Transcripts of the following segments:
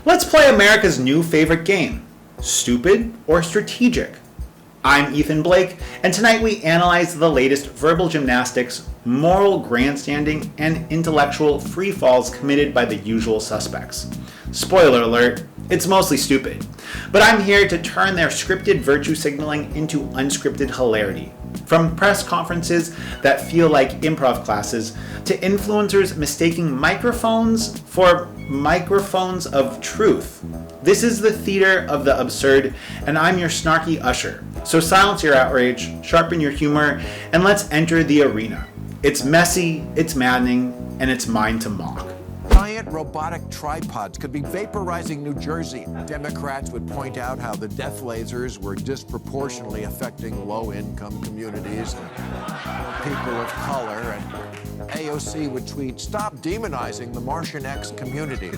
Let's play America's new favorite game, Stupid or Strategic. I'm Ethan Blake, and tonight we analyze the latest verbal gymnastics, moral grandstanding, and intellectual free falls committed by the usual suspects. Spoiler alert, it's mostly stupid. But I'm here to turn their scripted virtue signaling into unscripted hilarity. From press conferences that feel like improv classes, to influencers mistaking microphones for microphones of truth. This is the theater of the absurd, and I'm your snarky usher. So silence your outrage, sharpen your humor, and let's enter the arena. It's messy, it's maddening, and it's mine to mock. Giant robotic tripods could be vaporizing New Jersey. Democrats would point out how the death lasers were disproportionately affecting low-income communities and people of color. And AOC would tweet, "Stop demonizing the Martian X community."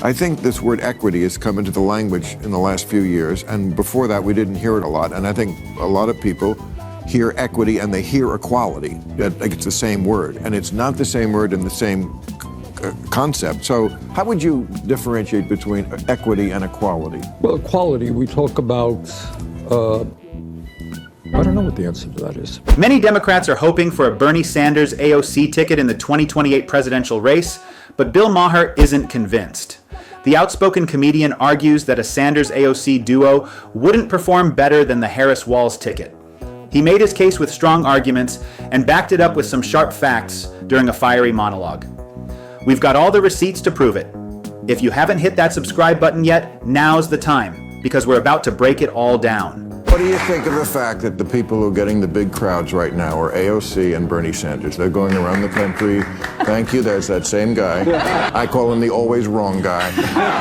I think this word equity has come into the language in the last few years, and before that we didn't hear it a lot. And I think a lot of people hear equity and they hear equality. Like it's the same word, and it's not the same word in the same concept. So how would you differentiate between equity and equality? Well, equality, we talk about, I don't know what the answer to that is. Many Democrats are hoping for a Bernie Sanders AOC ticket in the 2028 presidential race, but Bill Maher isn't convinced. The outspoken comedian argues that a Sanders-AOC duo wouldn't perform better than the Harris-Walz ticket. He made his case with strong arguments and backed it up with some sharp facts during a fiery monologue. We've got all the receipts to prove it. If you haven't hit that subscribe button yet, now's the time, because we're about to break it all down. What do you think of the fact that the people who are getting the big crowds right now are AOC and Bernie Sanders? They're going around the country. Thank you, there's that same guy. I call him the always wrong guy.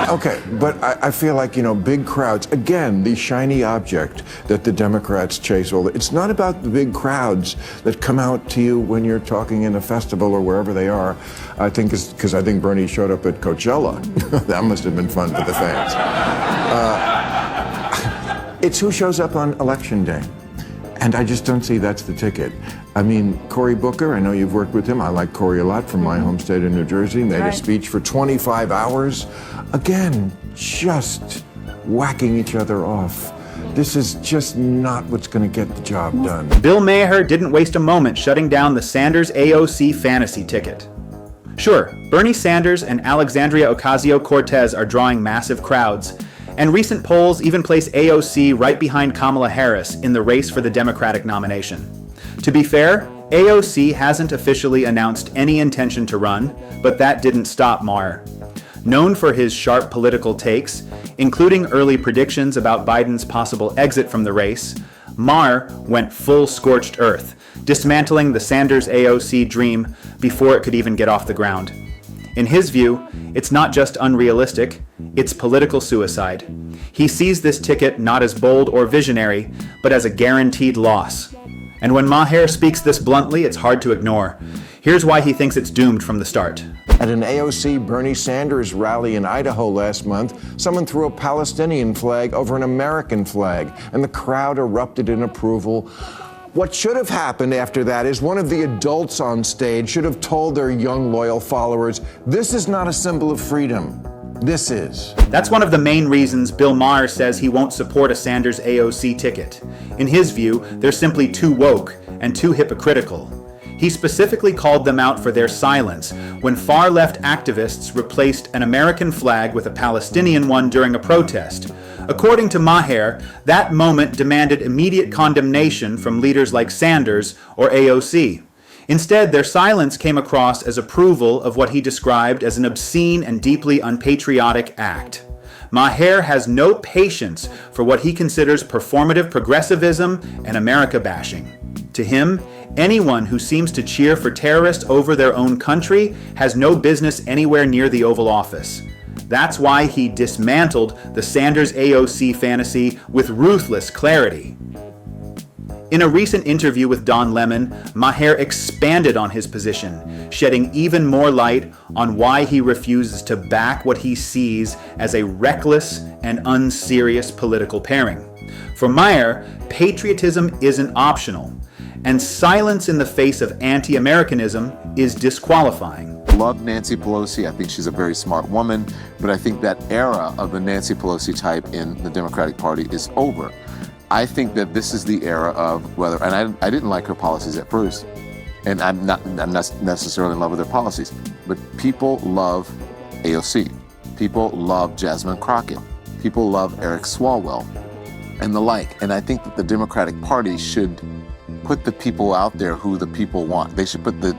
Okay, but I feel like, big crowds, again, the shiny object that the Democrats chase it's not about the big crowds that come out to you when you're talking in a festival or wherever they are. I think it's because I think Bernie showed up at Coachella. That must have been fun for the fans. It's who shows up on Election Day. And I just don't see that's the ticket. I mean, Cory Booker, I know you've worked with him. I like Cory a lot from my home state of New Jersey. Made a speech for 25 hours. Again, just whacking each other off. This is just not what's going to get the job done. Bill Maher didn't waste a moment shutting down the Sanders-AOC fantasy ticket. Sure, Bernie Sanders and Alexandria Ocasio-Cortez are drawing massive crowds, and recent polls even place AOC right behind Kamala Harris in the race for the Democratic nomination. To be fair, AOC hasn't officially announced any intention to run, but that didn't stop Maher. Known for his sharp political takes, including early predictions about Biden's possible exit from the race, Maher went full scorched earth, dismantling the Sanders-AOC dream before it could even get off the ground. In his view, it's not just unrealistic, it's political suicide. He sees this ticket not as bold or visionary, but as a guaranteed loss. And when Maher speaks this bluntly, it's hard to ignore. Here's why he thinks it's doomed from the start. At an AOC Bernie Sanders rally in Idaho last month, someone threw a Palestinian flag over an American flag, and the crowd erupted in approval. What should have happened after that is one of the adults on stage should have told their young, loyal followers, this is not a symbol of freedom. This is. That's one of the main reasons Bill Maher says he won't support a Sanders AOC ticket. In his view, they're simply too woke and too hypocritical. He specifically called them out for their silence when far-left activists replaced an American flag with a Palestinian one during a protest. According to Maher, that moment demanded immediate condemnation from leaders like Sanders or AOC. Instead, their silence came across as approval of what he described as an obscene and deeply unpatriotic act. Maher has no patience for what he considers performative progressivism and America bashing. To him, anyone who seems to cheer for terrorists over their own country has no business anywhere near the Oval Office. That's why he dismantled the Sanders-AOC fantasy with ruthless clarity. In a recent interview with Don Lemon, Maher expanded on his position, shedding even more light on why he refuses to back what he sees as a reckless and unserious political pairing. For Maher, patriotism isn't optional, and silence in the face of anti-Americanism is disqualifying. love Nancy Pelosi. I think she's a very smart woman, but I think that era of the Nancy Pelosi type in the Democratic Party is over. I think that this is the era of whether, and I didn't like her policies at first, and I'm not necessarily in love with her policies, but people love AOC. People love Jasmine Crockett. People love Eric Swalwell and the like. And I think that the Democratic Party should put the people out there who the people want. They should put the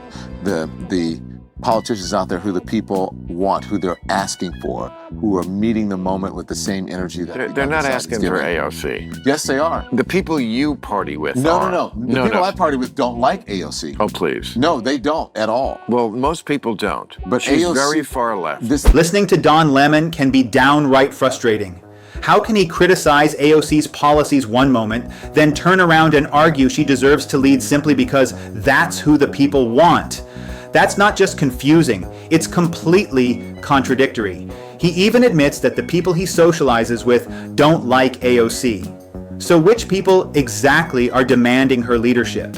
politicians out there who the people want, who they're asking for, who are meeting the moment with the same energy that they're not asking for AOC. Yes, they are. The people you party with are. No. The people I party with don't like AOC. Oh, please. No, they don't at all. Well, most people don't. But she's AOC, very far left. Listening to Don Lemon can be downright frustrating. How can he criticize AOC's policies one moment, then turn around and argue she deserves to lead simply because that's who the people want? That's not just confusing, it's completely contradictory. He even admits that the people he socializes with don't like AOC. So which people exactly are demanding her leadership?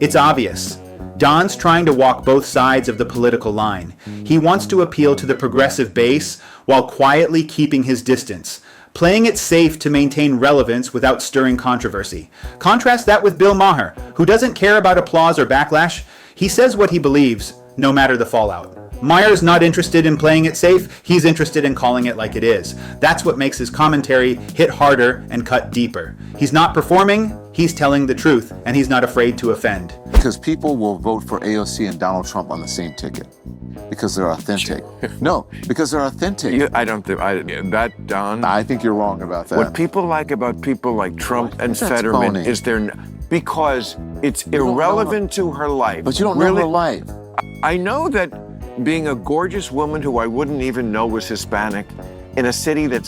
It's obvious. Don's trying to walk both sides of the political line. He wants to appeal to the progressive base while quietly keeping his distance, playing it safe to maintain relevance without stirring controversy. Contrast that with Bill Maher, who doesn't care about applause or backlash. He says what he believes, no matter the fallout. Maher's not interested in playing it safe, he's interested in calling it like it is. That's what makes his commentary hit harder and cut deeper. He's not performing, he's telling the truth, and he's not afraid to offend. Because people will vote for AOC and Donald Trump on the same ticket. Because they're authentic. No, because they're authentic. I don't think, that, Don. I think you're wrong about that. What people like about people like Trump and Fetterman phony. is because it's irrelevant to her life. But you don't know her life. I know that being a gorgeous woman who I wouldn't even know was Hispanic in a city that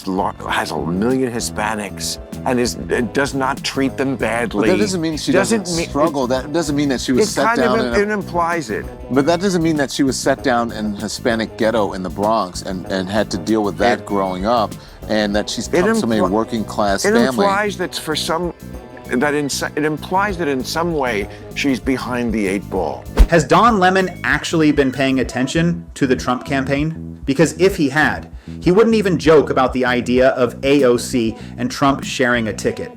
has 1 million Hispanics and does not treat them badly. But that doesn't mean she doesn't struggle. That doesn't mean that she was set down. It implies it. But that doesn't mean that she was set down in a Hispanic ghetto in the Bronx and had to deal with that growing up, and that she's come from a working class family. It implies that it implies that in some way she's behind the 8 ball. Has Don Lemon actually been paying attention to the Trump campaign? Because if he had, he wouldn't even joke about the idea of AOC and Trump sharing a ticket.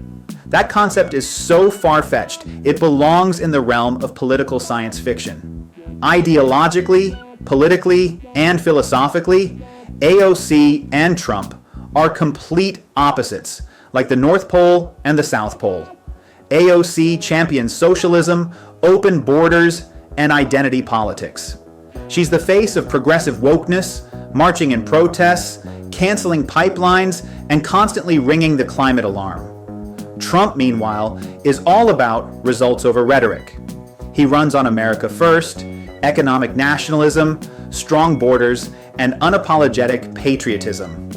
That concept is so far-fetched, it belongs in the realm of political science fiction. Ideologically, politically, and philosophically, AOC and Trump are complete opposites, like the North Pole and the South Pole. AOC champions socialism, open borders, and identity politics. She's the face of progressive wokeness, marching in protests, canceling pipelines, and constantly ringing the climate alarm. Trump, meanwhile, is all about results over rhetoric. He runs on America First, economic nationalism, strong borders, and unapologetic patriotism.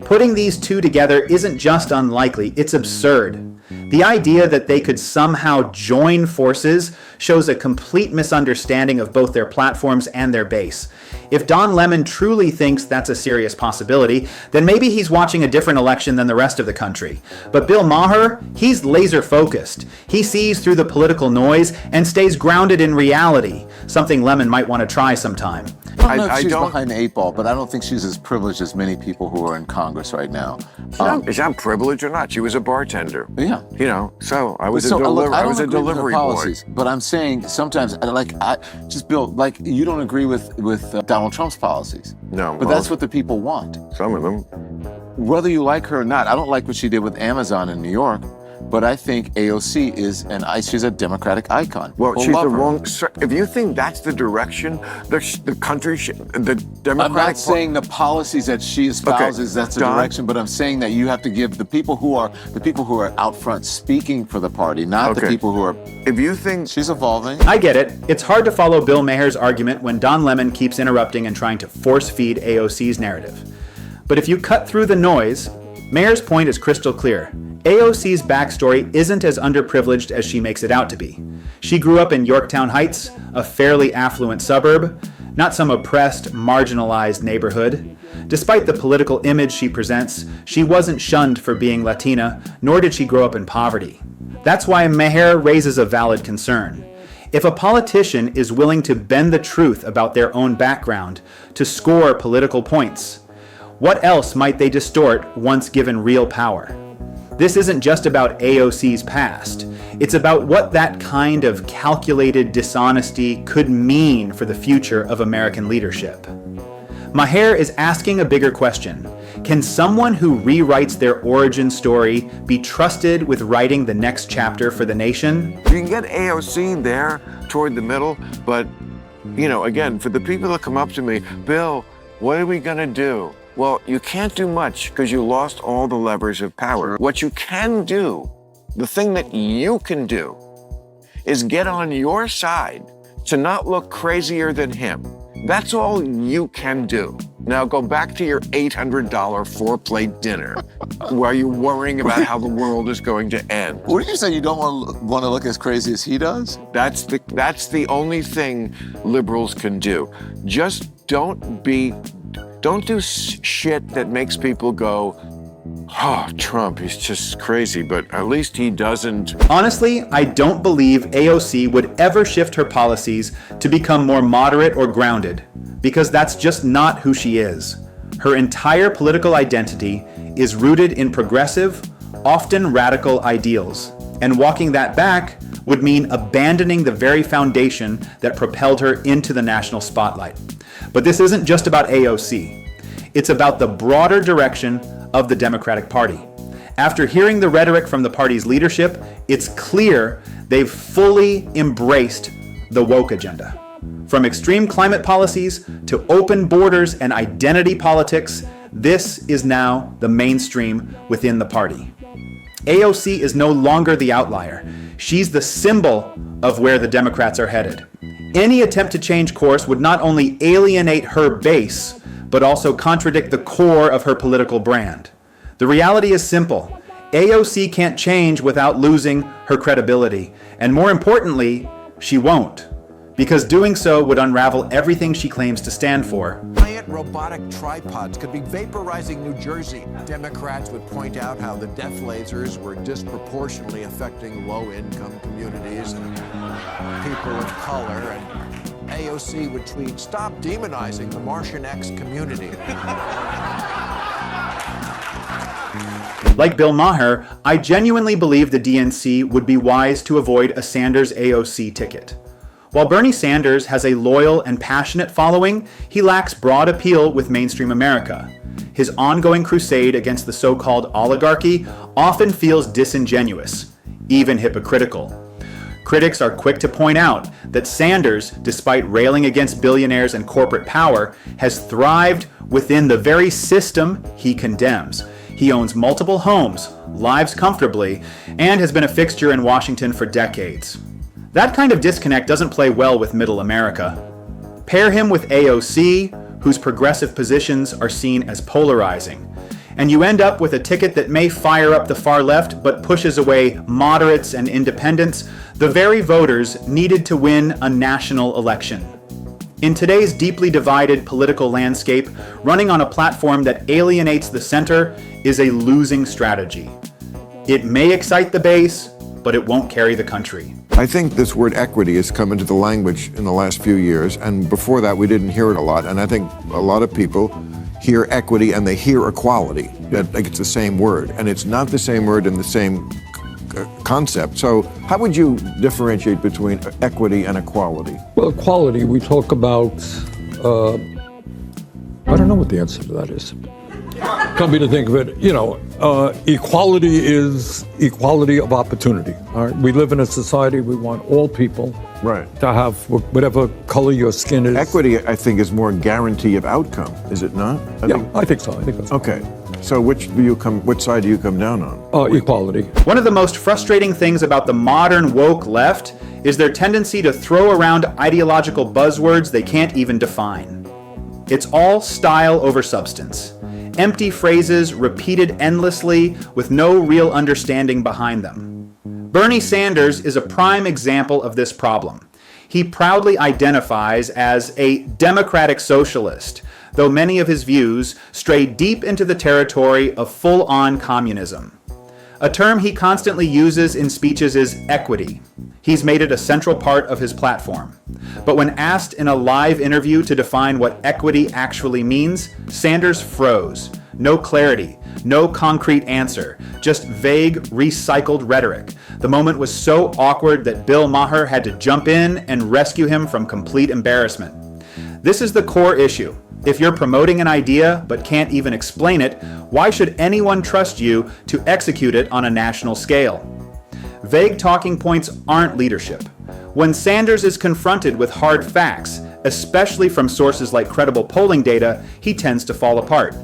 Putting these two together isn't just unlikely, it's absurd. The idea that they could somehow join forces shows a complete misunderstanding of both their platforms and their base. If Don Lemon truly thinks that's a serious possibility, then maybe he's watching a different election than the rest of the country. But Bill Maher, he's laser focused. He sees through the political noise and stays grounded in reality, something Lemon might want to try sometime. I don't know if she's behind the 8 ball, but I don't think she's as privileged as many people who are in Congress right now. Is that privileged or not? She was a bartender. Yeah. You know, so I was a delivery boy. But I'm saying sometimes, Bill, you don't agree with Donald Trump's policies. No. But that's what the people want. Some of them. Whether you like her or not, I don't like what she did with Amazon in New York. But I think AOC she's a Democratic icon. Well, she's the wrong. If you think that's the direction the country, the Democratic. I'm not saying the policies that she espouses that's the direction, but I'm saying that you have to give the people who are out front speaking for the party, not the people who are. If you think she's evolving, I get it. It's hard to follow Bill Maher's argument when Don Lemon keeps interrupting and trying to force feed AOC's narrative. But if you cut through the noise, Maher's point is crystal clear. AOC's backstory isn't as underprivileged as she makes it out to be. She grew up in Yorktown Heights, a fairly affluent suburb, not some oppressed, marginalized neighborhood. Despite the political image she presents, she wasn't shunned for being Latina, nor did she grow up in poverty. That's why Maher raises a valid concern. If a politician is willing to bend the truth about their own background to score political points, what else might they distort once given real power? This isn't just about AOC's past. It's about what that kind of calculated dishonesty could mean for the future of American leadership. Maher is asking a bigger question. Can someone who rewrites their origin story be trusted with writing the next chapter for the nation? You can get AOC there toward the middle, but, again, for the people that come up to me, Bill, what are we going to do? Well, you can't do much because you lost all the levers of power. What you can do, the thing that you can do, is get on your side to not look crazier than him. That's all you can do. Now go back to your $800 4-plate dinner while you're worrying about how the world is going to end. What do you say? You don't want to look as crazy as he does? That's the only thing liberals can do. Just don't do shit that makes people go, oh, Trump, he's just crazy, but at least he doesn't. Honestly, I don't believe AOC would ever shift her policies to become more moderate or grounded, because that's just not who she is. Her entire political identity is rooted in progressive, often radical ideals, and walking that back would mean abandoning the very foundation that propelled her into the national spotlight. But this isn't just about AOC. It's about the broader direction of the Democratic Party. After hearing the rhetoric from the party's leadership, it's clear they've fully embraced the woke agenda. From extreme climate policies to open borders and identity politics, this is now the mainstream within the party. AOC is no longer the outlier. She's the symbol of where the Democrats are headed. Any attempt to change course would not only alienate her base, but also contradict the core of her political brand. The reality is simple. AOC can't change without losing her credibility. And more importantly, she won't. Because doing so would unravel everything she claims to stand for. Giant robotic tripods could be vaporizing New Jersey. Democrats would point out how the death lasers were disproportionately affecting low-income communities and people of color. And AOC would tweet, "Stop demonizing the Martian X community." Like Bill Maher, I genuinely believe the DNC would be wise to avoid a Sanders-AOC ticket. While Bernie Sanders has a loyal and passionate following, he lacks broad appeal with mainstream America. His ongoing crusade against the so-called oligarchy often feels disingenuous, even hypocritical. Critics are quick to point out that Sanders, despite railing against billionaires and corporate power, has thrived within the very system he condemns. He owns multiple homes, lives comfortably, and has been a fixture in Washington for decades. That kind of disconnect doesn't play well with middle America. Pair him with AOC, whose progressive positions are seen as polarizing, and you end up with a ticket that may fire up the far left but pushes away moderates and independents, the very voters needed to win a national election. In today's deeply divided political landscape, running on a platform that alienates the center is a losing strategy. It may excite the base, but it won't carry the country. I think this word equity has come into the language in the last few years, and before that we didn't hear it a lot, and I think a lot of people hear equity and they hear equality, that like it's the same word, and it's not the same word in the same concept. So how would you differentiate between equity and equality? Well, equality, we talk about, I don't know what the answer to that is. Come me to think of it, equality is equality of opportunity. All right? We live in a society, we want all people to have whatever color your skin is. Equity, I think, is more guarantee of outcome, is it not? I think so. I think that's okay. So which side do you come down on? Equality. One of the most frustrating things about the modern woke left is their tendency to throw around ideological buzzwords they can't even define. It's all style over substance. Empty phrases repeated endlessly with no real understanding behind them. Bernie Sanders is a prime example of this problem. He proudly identifies as a democratic socialist, though many of his views stray deep into the territory of full-on communism. A term he constantly uses in speeches is equity. He's made it a central part of his platform. But when asked in a live interview to define what equity actually means, Sanders froze. No clarity, no concrete answer, just vague, recycled rhetoric. The moment was so awkward that Bill Maher had to jump in and rescue him from complete embarrassment. This is the core issue. If you're promoting an idea but can't even explain it, why should anyone trust you to execute it on a national scale? Vague talking points aren't leadership. When Sanders is confronted with hard facts, especially from sources like credible polling data, he tends to fall apart.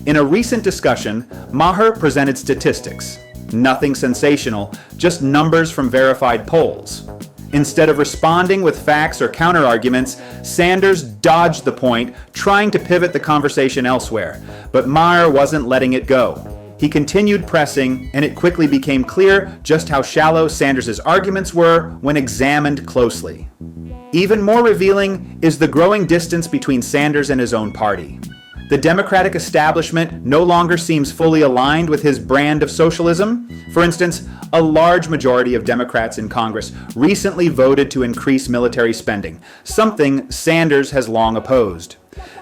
In a recent discussion, Maher presented statistics. Nothing sensational, just numbers from verified polls. Instead of responding with facts or counter-arguments, Sanders dodged the point, trying to pivot the conversation elsewhere. But Maher wasn't letting it go. He continued pressing, and it quickly became clear just how shallow Sanders' arguments were when examined closely. Even more revealing is the growing distance between Sanders and his own party. The Democratic establishment no longer seems fully aligned with his brand of socialism. For instance, a large majority of Democrats in Congress recently voted to increase military spending, something Sanders has long opposed.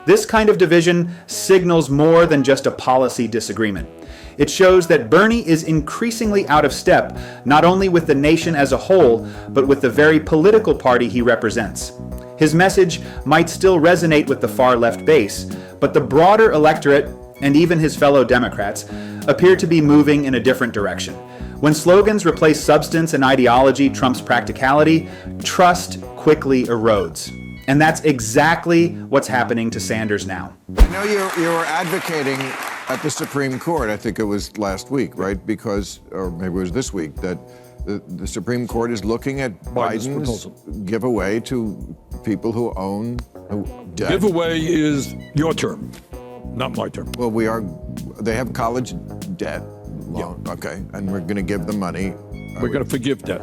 This kind of division signals more than just a policy disagreement. It shows that Bernie is increasingly out of step, not only with the nation as a whole, but with the very political party he represents. His message might still resonate with the far-left base, but the broader electorate, and even his fellow Democrats, appear to be moving in a different direction. When slogans replace substance and ideology trumps practicality, trust quickly erodes. And that's exactly what's happening to Sanders now. I know you were advocating at the Supreme Court, I think it was last week, right? Because, or maybe it was this week, that the Supreme Court is looking at Biden's giveaway to people who own debt. Giveaway is your term, not my term. Well, they have college debt. Loan, yeah. Okay, and we're going to give them money. We're going to forgive debt.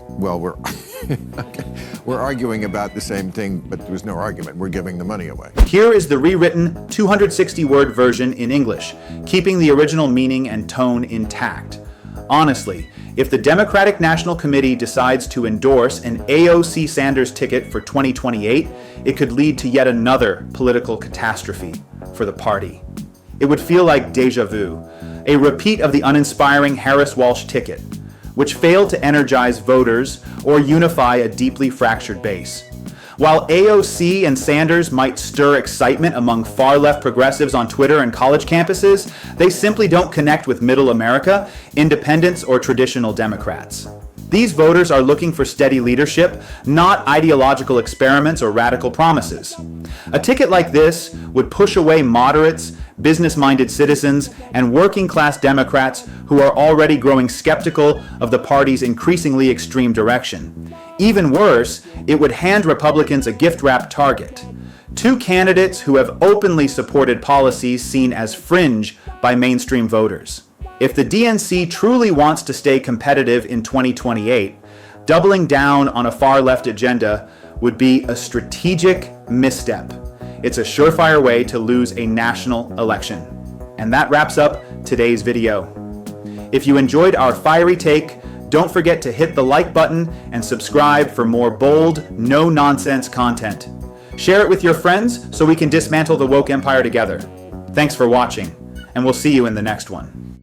Well, we're arguing about the same thing, but there was no argument. We're giving the money away. Here is the rewritten 260-word version in English, keeping the original meaning and tone intact. Honestly, if the Democratic National Committee decides to endorse an AOC Sanders ticket for 2028, it could lead to yet another political catastrophe for the party. It would feel like déjà vu, a repeat of the uninspiring Harris-Walsh ticket, which failed to energize voters or unify a deeply fractured base. While AOC and Sanders might stir excitement among far-left progressives on Twitter and college campuses, they simply don't connect with middle America, independents, or traditional Democrats. These voters are looking for steady leadership, not ideological experiments or radical promises. A ticket like this would push away moderates, business-minded citizens, and working-class Democrats who are already growing skeptical of the party's increasingly extreme direction. Even worse, it would hand Republicans a gift-wrapped target. Two candidates who have openly supported policies seen as fringe by mainstream voters. If the DNC truly wants to stay competitive in 2028, doubling down on a far-left agenda would be a strategic misstep. It's a surefire way to lose a national election. And that wraps up today's video. If you enjoyed our fiery take, don't forget to hit the like button and subscribe for more bold, no-nonsense content. Share it with your friends so we can dismantle the woke empire together. Thanks for watching, and we'll see you in the next one.